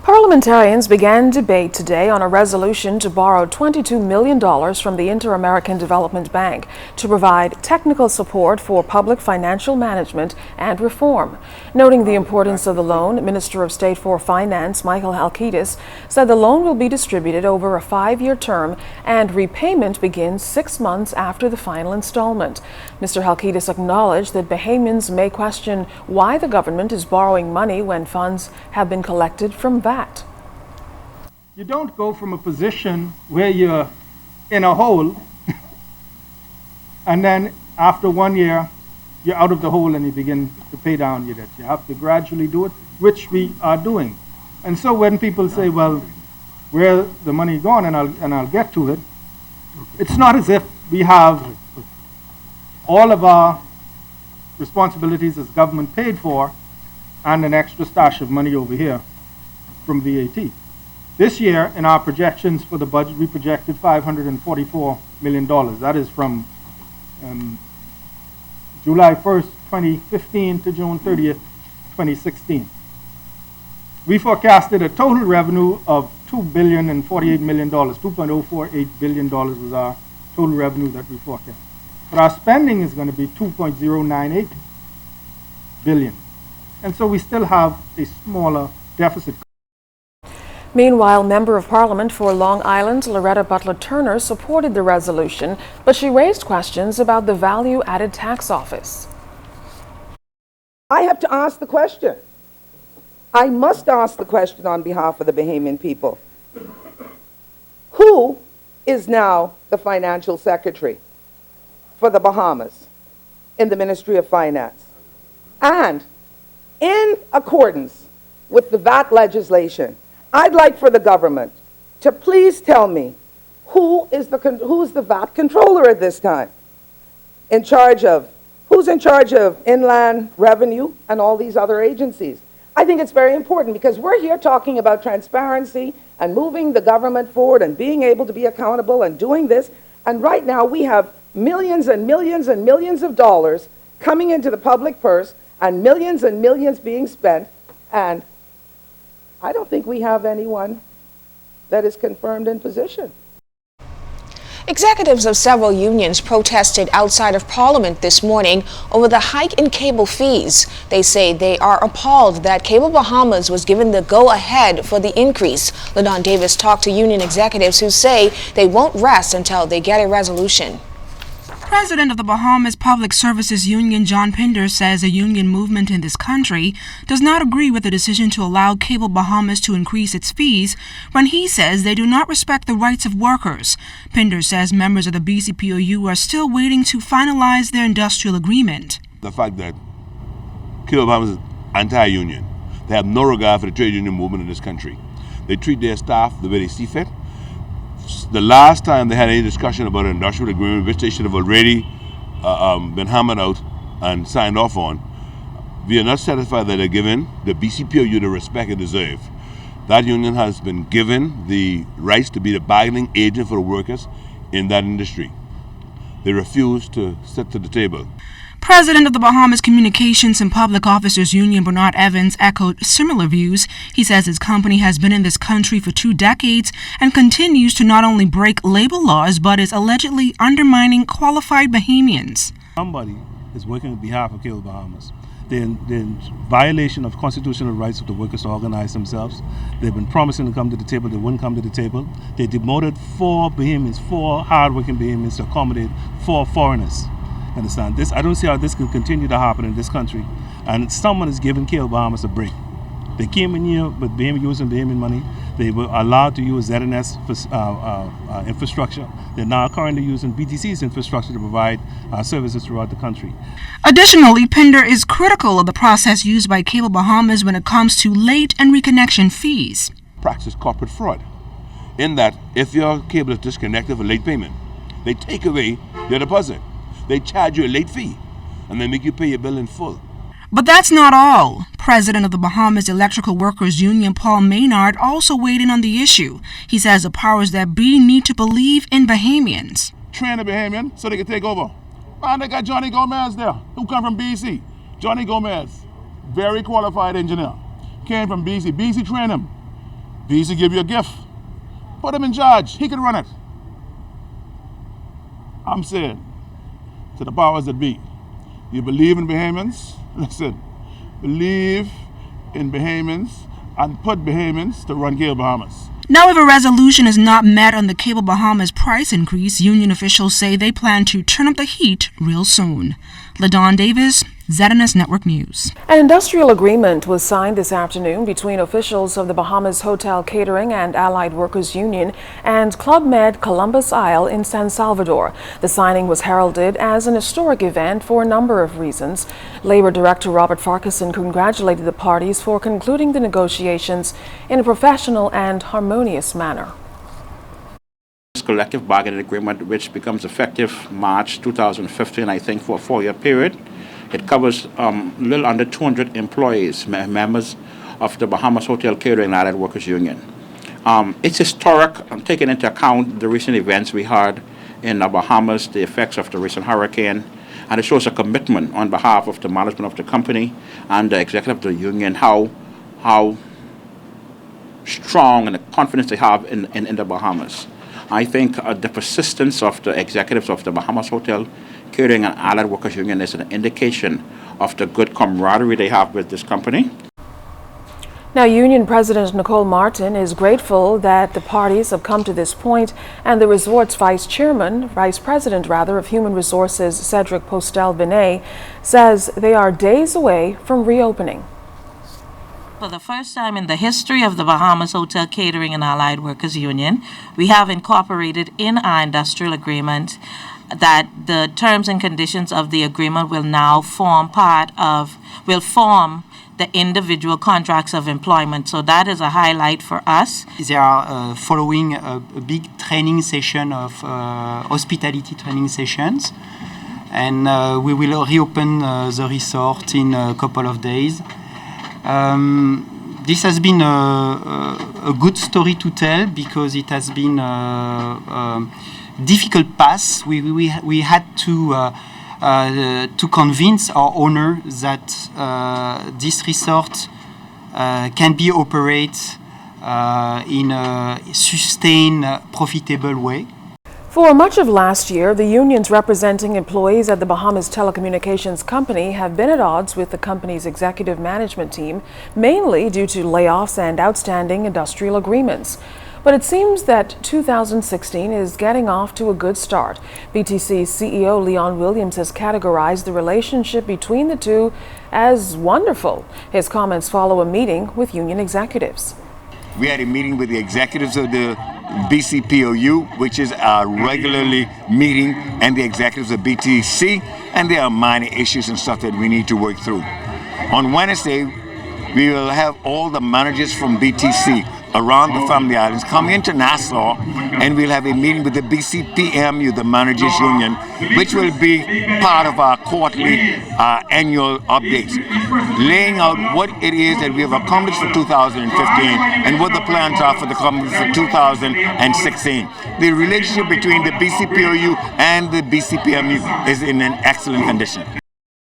Parliamentarians began debate today on a resolution to borrow $22 million from the Inter-American Development Bank to provide technical support for public financial management and reform. Noting the importance of the loan, Minister of State for Finance Michael Halkitis said the loan will be distributed over a 5-year term and repayment begins 6 months after the final installment. Mr. Halkitis acknowledged that Bahamians may question why the government is borrowing money when funds have been collected from VAT. You don't go from a position where you're in a hole and then after 1 year you're out of the hole and you begin to pay down your debt. You have to gradually do it, which we are doing. And so when people say, well, where the money gone, and I'll get to it, it's not as if we have all of our responsibilities as government paid for and an extra stash of money over here from VAT. This year, in our projections for the budget, we projected $544 million. That is from July 1st, 2015 to June 30th, 2016. We forecasted a total revenue of $2.048 billion. $2.048 billion was our total revenue that we forecast. But our spending is going to be $2.098 billion. And so we still have a smaller deficit. Meanwhile, Member of Parliament for Long Island, Loretta Butler Turner, supported the resolution, but she raised questions about the Value-Added Tax Office. I have to ask the question. I must ask the question on behalf of the Bahamian people. Who is now the financial secretary for the Bahamas in the Ministry of Finance? And in accordance with the VAT legislation, I'd like for the government to please tell me who is the VAT controller at this time? Who's in charge of Inland Revenue and all these other agencies? I think it's very important because we're here talking about transparency and moving the government forward and being able to be accountable and doing this. And right now we have millions and millions and millions of dollars coming into the public purse and millions being spent, and I don't think we have anyone that is confirmed in position. Executives of several unions protested outside of Parliament this morning over the hike in cable fees. They say they are appalled that Cable Bahamas was given the go-ahead for the increase. LaDon Davis talked to union executives who say they won't rest until they get a resolution. President of the Bahamas Public Services Union, John Pinder, says a union movement in this country does not agree with the decision to allow Cable Bahamas to increase its fees when he says they do not respect the rights of workers. Pinder says members of the BCPOU are still waiting to finalize their industrial agreement. The fact that Cable Bahamas is anti-union, they have no regard for the trade union movement in this country. They treat their staff the way they see fit. The last time they had any discussion about an industrial agreement, which they should have already been hammered out and signed off on, we are not satisfied that they're given the BCPOU the respect it deserves. That union has been given the rights to be the bargaining agent for the workers in that industry. They refuse to sit to the table. President of the Bahamas Communications and Public Officers Union, Bernard Evans, echoed similar views. He says his company has been in this country for 2 decades and continues to not only break labor laws, but is allegedly undermining qualified Bahamians. Somebody is working on behalf of Cable Bahamas. They're in violation of constitutional rights of the workers to organize themselves. They've been promising to come to the table. They wouldn't come to the table. They demoted 4 Bahamians, 4 hard-working Bahamians to accommodate 4 foreigners. Understand this? I don't see how this can continue to happen in this country. And someone is giving Cable Bahamas a break. They came in here with using Bahamian money. They were allowed to use ZNS for, infrastructure. They're now currently using BTC's infrastructure to provide services throughout the country. Additionally, Pinder is critical of the process used by Cable Bahamas when it comes to late and reconnection fees. Practice corporate fraud in that if your cable is disconnected for late payment, they take away your deposit. They charge you a late fee, and they make you pay your bill in full. But that's not all. President of the Bahamas Electrical Workers Union, Paul Maynard, also weighed in on the issue. He says the powers that be need to believe in Bahamians. Train a Bahamian so they can take over. Man, they got Johnny Gomez there, who come from BC. Johnny Gomez, very qualified engineer, came from BC. BC trained him. BC give you a gift. Put him in charge. He can run it. I'm saying to the powers that be, you believe in Bahamians? Listen, believe in Bahamians and put Bahamians to run Cable Bahamas. Now, if a resolution is not met on the Cable Bahamas price increase, union officials say they plan to turn up the heat real soon. LaDawn Davis, ZNS Network News. An industrial agreement was signed this afternoon between officials of the Bahamas Hotel Catering and Allied Workers Union and Club Med Columbus Isle in San Salvador. The signing was heralded as an historic event for a number of reasons. Labor Director Robert Farquharson congratulated the parties for concluding the negotiations in a professional and harmonious manner. This collective bargaining agreement, which becomes effective March 2015, I think, for a 4-year period. It covers a little under 200 employees, members of the Bahamas Hotel Catering and Allied Workers Union. It's historic, taking into account the recent events we had in the Bahamas, the effects of the recent hurricane, and it shows a commitment on behalf of the management of the company and the executive of the union, how strong and the confidence they have in the Bahamas. I think the persistence of the executives of the Bahamas Hotel Catering and Allied Workers Union is an indication of the good camaraderie they have with this company. Now, Union President Nicole Martin is grateful that the parties have come to this point, and the resort's Vice President of Human Resources, Cedric Postel-Binet, says they are days away from reopening. For the first time in the history of the Bahamas Hotel Catering and Allied Workers Union, we have incorporated in our industrial agreement that the terms and conditions of the agreement will now form the individual contracts of employment. So that is a highlight for us. They are following a big training session of hospitality training sessions, and we will reopen the resort in a couple of days. This has been a good story to tell because it has been a difficult path. We had to convince our owner that this resort can be operated in a sustained, profitable way. For much of last year, the unions representing employees at the Bahamas Telecommunications Company have been at odds with the company's executive management team, mainly due to layoffs and outstanding industrial agreements. But it seems that 2016 is getting off to a good start. BTC's CEO Leon Williams has categorized the relationship between the two as wonderful. His comments follow a meeting with union executives. We had a meeting with the executives of the BCPOU, which is our regularly meeting, and the executives of BTC, and there are minor issues and stuff that we need to work through. On Wednesday, we will have all the managers from BTC around the Family Islands come into Nassau, and we'll have a meeting with the BCPMU, the Managers Union, which will be part of our quarterly annual updates, laying out what it is that we have accomplished for 2015 and what the plans are for the company for 2016. The relationship between the BCPOU and the BCPMU is in an excellent condition.